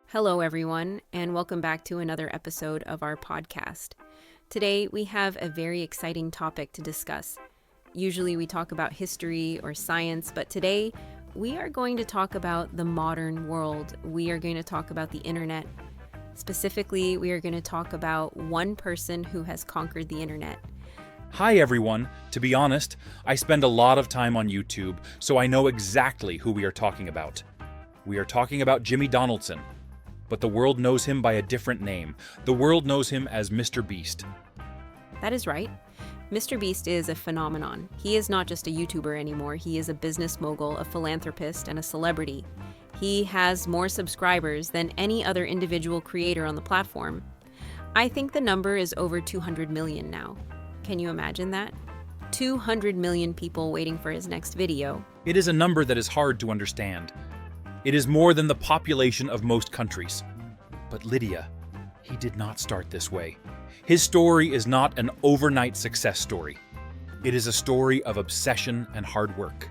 Hello, everyone, and welcome back to another episode of our podcast. Today, we have a very exciting topic to discuss. Usually, we talk about history or science, but today, we are going to talk about the modern world. We are going to talk about the internet. Specifically, we are going to talk about one person who has conquered the internet. Hi everyone. To be honest, I spend a lot of time on YouTube, so I know exactly who we are talking about. We are talking about Jimmy Donaldson. But the world knows him by a different name. The world knows him as Mr. Beast. That is right. Mr. Beast is a phenomenon. He is not just a YouTuber anymore. He is a business mogul, a philanthropist, and a celebrity. He has more subscribers than any other individual creator on the platform. I think the number is over 200 million now. Can you imagine that? 200 million people waiting for his next video. It is a number that is hard to understand. It is more than the population of most countries. But Lydia, he did not start this way. His story is not an overnight success story. It is a story of obsession and hard work.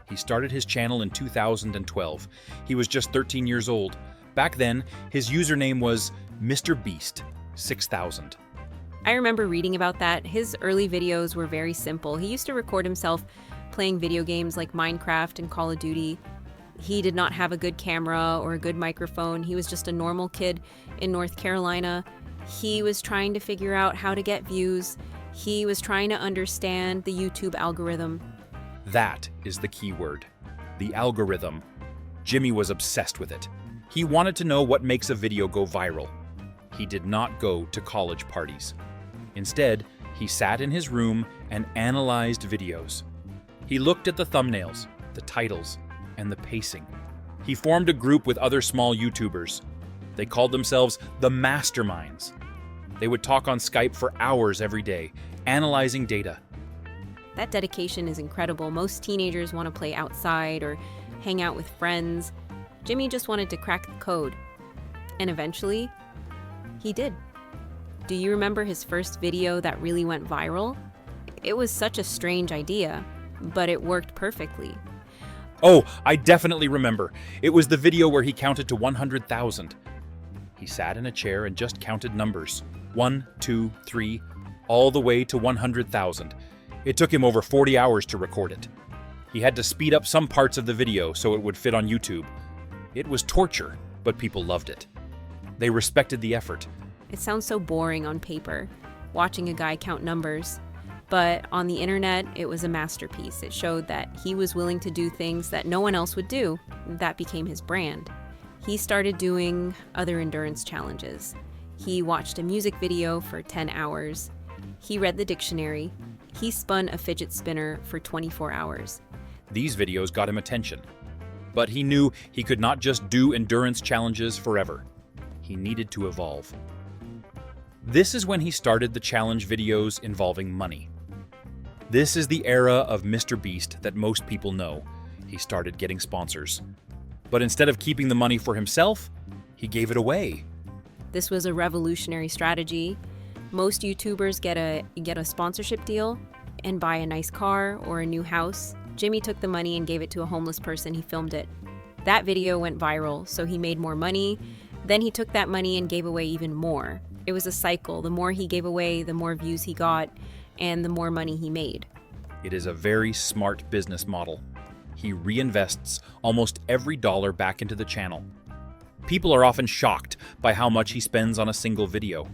He started his channel in 2012. He was just 13 years old. Back then, his username was Mr. Beast 6000. I remember reading about that. His early videos were very simple. He used to record himself playing video games like Minecraft and Call of Duty. He did not have a good camera or a good microphone. He was just a normal kid in North Carolina. He was trying to figure out how to get views. He was trying to understand the YouTube algorithm. That is the key word. The algorithm. Jimmy was obsessed with it. He wanted to know what makes a video go viral. He did not go to college parties. Instead, he sat in his room and analyzed videos. He looked at the thumbnails, the titles, and the pacing. He formed a group with other small YouTubers. They called themselves the Masterminds. They would talk on Skype for hours every day, analyzing data. That dedication is incredible. Most teenagers want to play outside or hang out with friends. Jimmy just wanted to crack the code. And eventually, he did. Do you remember his first video that really went viral? It was such a strange idea, but it worked perfectly. Oh, I definitely remember. It was the video where he counted to 100,000. He sat in a chair and just counted numbers. 1, 2, 3, all the way to 100,000. It took him over 40 hours to record it. He had to speed up some parts of the video so it would fit on YouTube. It was torture, but people loved it. They respected the effort. It sounds so boring on paper, watching a guy count numbers. But on the internet, it was a masterpiece. It showed that he was willing to do things that no one else would do. That became his brand. He started doing other endurance challenges. He watched a music video for 10 hours. He read the dictionary. He spun a fidget spinner for 24 hours. These videos got him attention. But he knew he could not just do endurance challenges forever. He needed to evolve. This is when he started the challenge videos involving money. This is the era of Mr. Beast that most people know. He started getting sponsors. But instead of keeping the money for himself, he gave it away. This was a revolutionary strategy. Most YouTubers get a sponsorship deal and buy a nice car or a new house. Jimmy took the money and gave it to a homeless person. He filmed it. That video went viral, so he made more money. Then he took that money and gave away even more. It was a cycle. The more he gave away, the more views he got, and the more money he made. It is a very smart business model. He reinvests almost every dollar back into the channel. People are often shocked by how much he spends on a single video.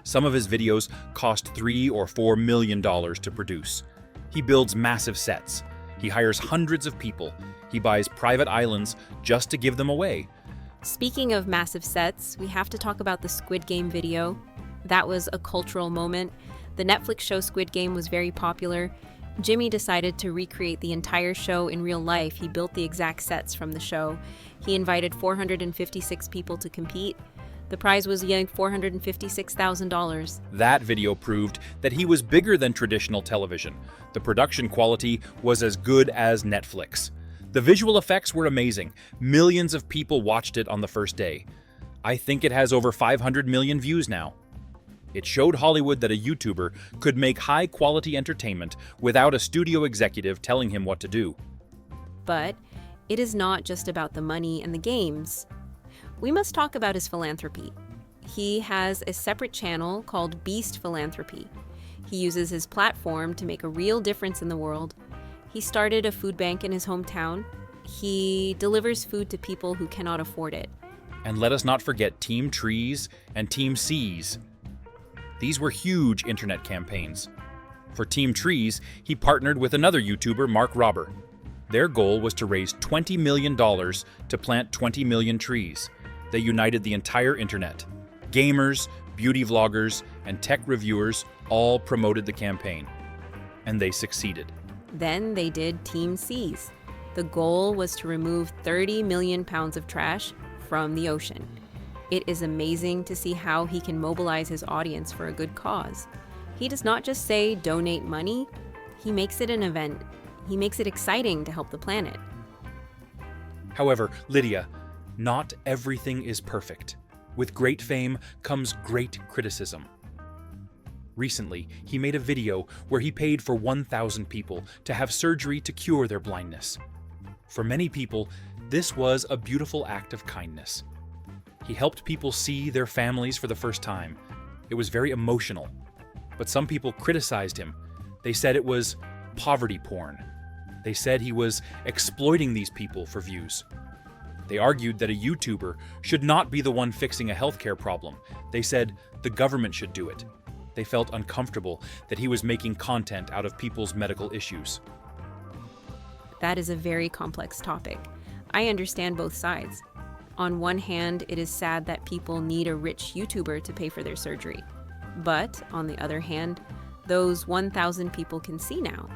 Some of his videos cost $3 or $4 million to produce. He builds massive sets. He hires hundreds of people. He buys private islands just to give them away. Speaking of massive sets, we have to talk about the Squid Game video. That was a cultural moment. The Netflix show Squid Game was very popular. Jimmy decided to recreate the entire show in real life. He built the exact sets from the show. He invited 456 people to compete. The prize was $456,000. That video proved that he was bigger than traditional television. The production quality was as good as Netflix. The visual effects were amazing. Millions of people watched it on the first day. I think it has over 500 million views now. It showed Hollywood that a YouTuber could make high-quality entertainment without a studio executive telling him what to do. But it is not just about the money and the games. We must talk about his philanthropy. He has a separate channel called Beast Philanthropy. He uses his platform to make a real difference in the world. He started a food bank in his hometown. He delivers food to people who cannot afford it. And let us not forget Team Trees and Team Seas. These were huge internet campaigns. For Team Trees, he partnered with another YouTuber, Mark Robber. Their goal was to raise $20 million to plant 20 million trees. They united the entire internet. Gamers, beauty vloggers, and tech reviewers all promoted the campaign. And they succeeded. Then they did Team Seas. The goal was to remove 30 million pounds of trash from the ocean. It is amazing to see how he can mobilize his audience for a good cause. He does not just say donate money, he makes it an event. He makes it exciting to help the planet. However, Lydia, not everything is perfect. With great fame comes great criticism. Recently, he made a video where he paid for 1,000 people to have surgery to cure their blindness. For many people, this was a beautiful act of kindness. He helped people see their families for the first time. It was very emotional. But some people criticized him. They said it was poverty porn. They said he was exploiting these people for views. They argued that a YouTuber should not be the one fixing a healthcare problem. They said the government should do it. They felt uncomfortable that he was making content out of people's medical issues. That is a very complex topic. I understand both sides. On one hand, it is sad that people need a rich YouTuber to pay for their surgery. But, on the other hand, those 1,000 people can see now.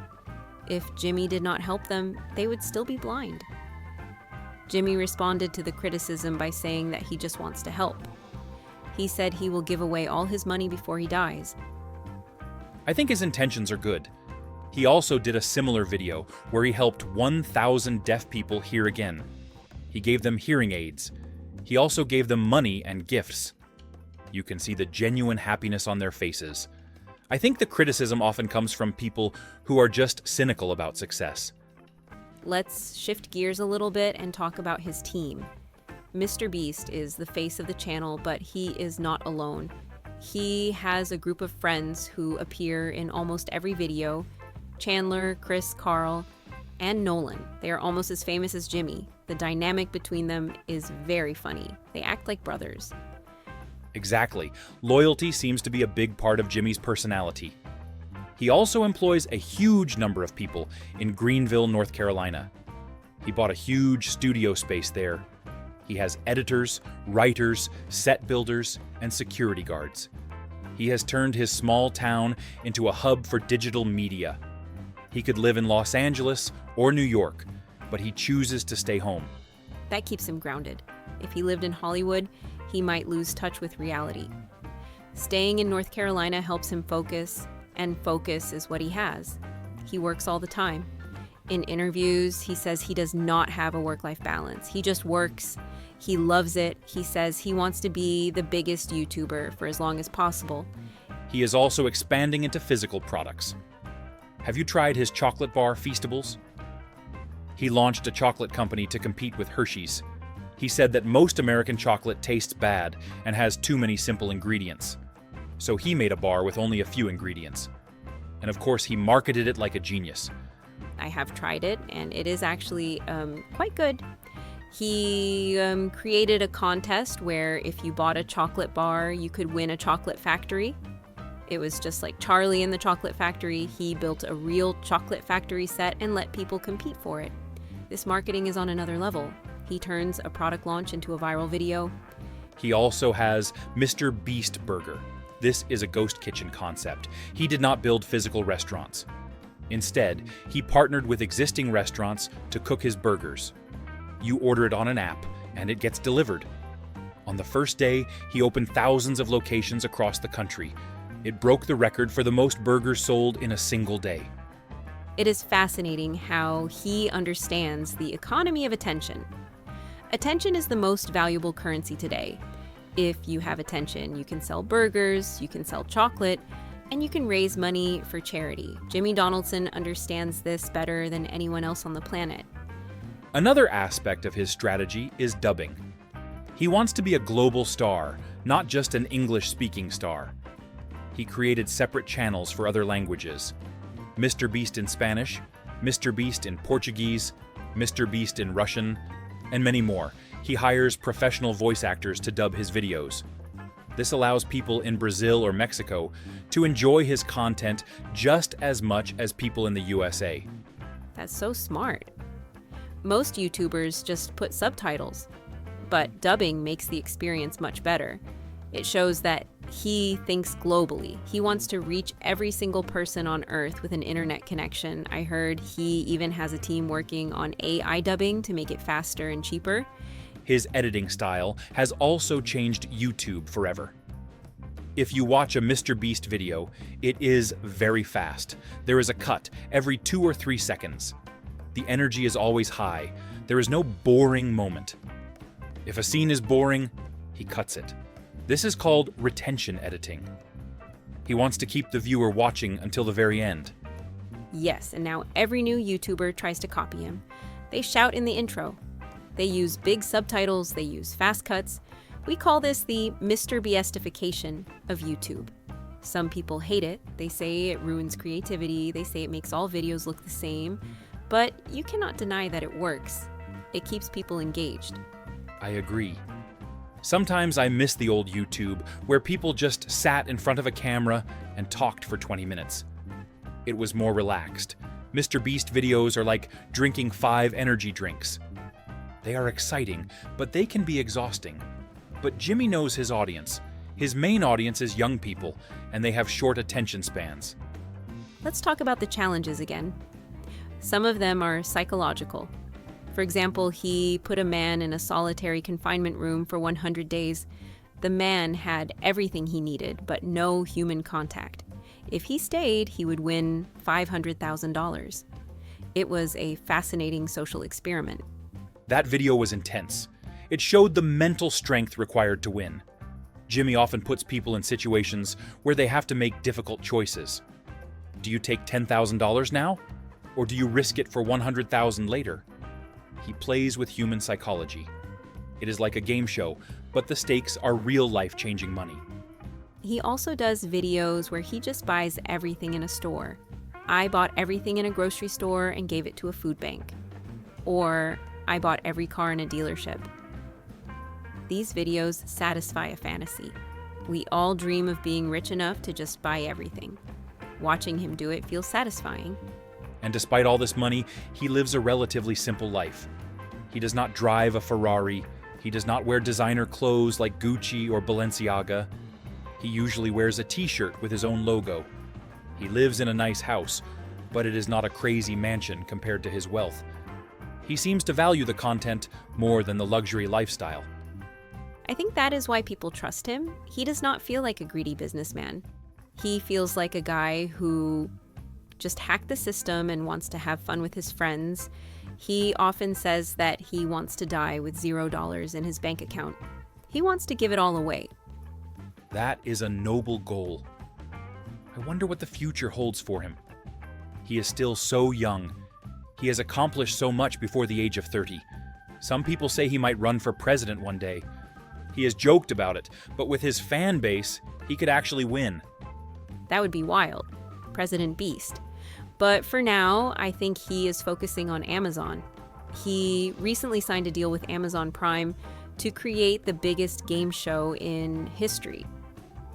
If Jimmy did not help them, they would still be blind. Jimmy responded to the criticism by saying that he just wants to help. He said he will give away all his money before he dies. I think his intentions are good. He also did a similar video where he helped 1,000 deaf people hear again. He gave them hearing aids. He also gave them money and gifts. You can see the genuine happiness on their faces. I think the criticism often comes from people who are just cynical about success. Let's shift gears a little bit and talk about his team. Mr. Beast is the face of the channel, but he is not alone. He has a group of friends who appear in almost every video. Chandler, Chris, Carl, and Nolan. They are almost as famous as Jimmy. The dynamic between them is very funny. They act like brothers. Exactly. Loyalty seems to be a big part of Jimmy's personality. He also employs a huge number of people in Greenville, North Carolina. He bought a huge studio space there. He has editors, writers, set builders, and security guards. He has turned his small town into a hub for digital media. He could live in Los Angeles or New York, but he chooses to stay home. That keeps him grounded. If he lived in Hollywood, he might lose touch with reality. Staying in North Carolina helps him focus, and focus is what he has. He works all the time. In interviews, he says he does not have a work-life balance. He just works. He loves it. He says he wants to be the biggest YouTuber for as long as possible. He is also expanding into physical products. Have you tried his chocolate bar Feastables? He launched a chocolate company to compete with Hershey's. He said that most American chocolate tastes bad and has too many simple ingredients. So he made a bar with only a few ingredients. And of course, he marketed it like a genius. I have tried it, and it is actually quite good. He created a contest where if you bought a chocolate bar, you could win a chocolate factory. It was just like Charlie in the Chocolate Factory. He built a real chocolate factory set and let people compete for it. This marketing is on another level. He turns a product launch into a viral video. He also has Mr. Beast Burger. This is a ghost kitchen concept. He did not build physical restaurants. Instead, he partnered with existing restaurants to cook his burgers. You order it on an app, and it gets delivered. On the first day, he opened thousands of locations across the country. It broke the record for the most burgers sold in a single day. It is fascinating how he understands the economy of attention. Attention is the most valuable currency today. If you have attention, you can sell burgers, you can sell chocolate, and you can raise money for charity. Jimmy Donaldson understands this better than anyone else on the planet. Another aspect of his strategy is dubbing. He wants to be a global star, not just an English-speaking star. He created separate channels for other languages. Mr. Beast in Spanish, Mr. Beast in Portuguese, Mr. Beast in Russian, and many more. He hires professional voice actors to dub his videos. This allows people in Brazil or Mexico to enjoy his content just as much as people in the USA. That's so smart. Most YouTubers just put subtitles, but dubbing makes the experience much better. It shows that he thinks globally. He wants to reach every single person on Earth with an internet connection. I heard he even has a team working on AI dubbing to make it faster and cheaper. His editing style has also changed YouTube forever. If you watch a Mr. Beast video, it is very fast. There is a cut every 2 or 3 seconds. The energy is always high. There is no boring moment. If a scene is boring, he cuts it. This is called retention editing. He wants to keep the viewer watching until the very end. Yes, and now every new YouTuber tries to copy him. They shout in the intro. They use big subtitles, they use fast cuts. We call this the Mr. Beastification of YouTube. Some people hate it. They say it ruins creativity. They say it makes all videos look the same. But you cannot deny that it works. It keeps people engaged. I agree. Sometimes I miss the old YouTube where people just sat in front of a camera and talked for 20 minutes. It was more relaxed. Mr. Beast videos are like drinking 5 energy drinks. They are exciting, but they can be exhausting. But Jimmy knows his audience. His main audience is young people, and they have short attention spans. Let's talk about the challenges again. Some of them are psychological. For example, he put a man in a solitary confinement room for 100 days. The man had everything he needed, but no human contact. If he stayed, he would win $500,000. It was a fascinating social experiment. That video was intense. It showed the mental strength required to win. Jimmy often puts people in situations where they have to make difficult choices. Do you take $10,000 now? Or do you risk it for $100,000 later? He plays with human psychology. It is like a game show, but the stakes are real life-changing money. He also does videos where he just buys everything in a store. I bought everything in a grocery store and gave it to a food bank. Or I bought every car in a dealership. These videos satisfy a fantasy. We all dream of being rich enough to just buy everything. Watching him do it feels satisfying. And despite all this money, he lives a relatively simple life. He does not drive a Ferrari. He does not wear designer clothes like Gucci or Balenciaga. He usually wears a t-shirt with his own logo. He lives in a nice house, but it is not a crazy mansion compared to his wealth. He seems to value the content more than the luxury lifestyle. I think that is why people trust him. He does not feel like a greedy businessman. He feels like a guy who just hacked the system and wants to have fun with his friends. He often says that he wants to die with $0 in his bank account. He wants to give it all away. That is a noble goal. I wonder what the future holds for him. He is still so young. He has accomplished so much before the age of 30. Some people say he might run for president one day. He has joked about it, but with his fan base, he could actually win. That would be wild. President Beast. But for now, I think he is focusing on Amazon. He recently signed a deal with Amazon Prime to create the biggest game show in history.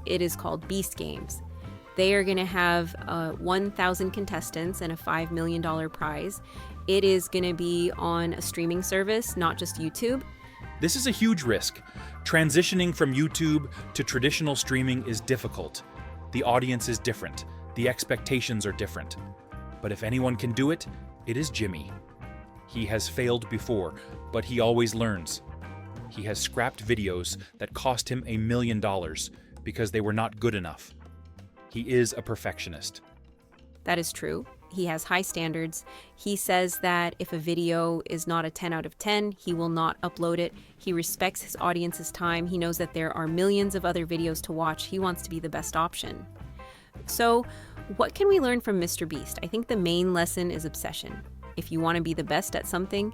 It is called Beast Games. They are going to have 1,000 contestants and a $5 million prize. It is going to be on a streaming service, not just YouTube. This is a huge risk. Transitioning from YouTube to traditional streaming is difficult. The audience is different. The expectations are different. But if anyone can do it, it is Jimmy. He has failed before, but he always learns. He has scrapped videos that cost him $1 million because they were not good enough. He is a perfectionist. That is true. He has high standards. He says that if a video is not a 10 out of 10, he will not upload it. He respects his audience's time. He knows that there are millions of other videos to watch. He wants to be the best option. So, what can we learn from Mr. Beast? I think the main lesson is obsession. If you want to be the best at something,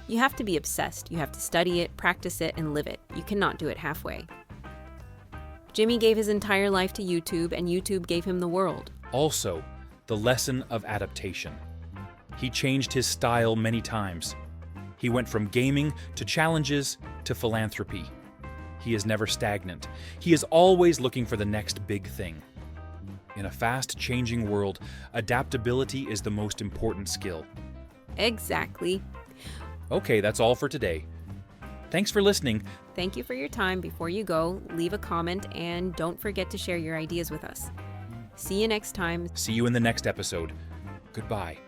You have to be obsessed. You have to study it, practice it, and live it. You cannot do it halfway. Jimmy gave his entire life to YouTube, and YouTube gave him the world. Also, the lesson of adaptation. He changed his style many times. He went from gaming to challenges to philanthropy. He is never stagnant. He is always looking for the next big thing. In a fast-changing world, adaptability is the most important skill. Exactly. Okay, that's all for today. Thanks for listening. Thank you for your time. Before you go, leave a comment and don't forget to share your ideas with us. See you next time. See you in the next episode. Goodbye.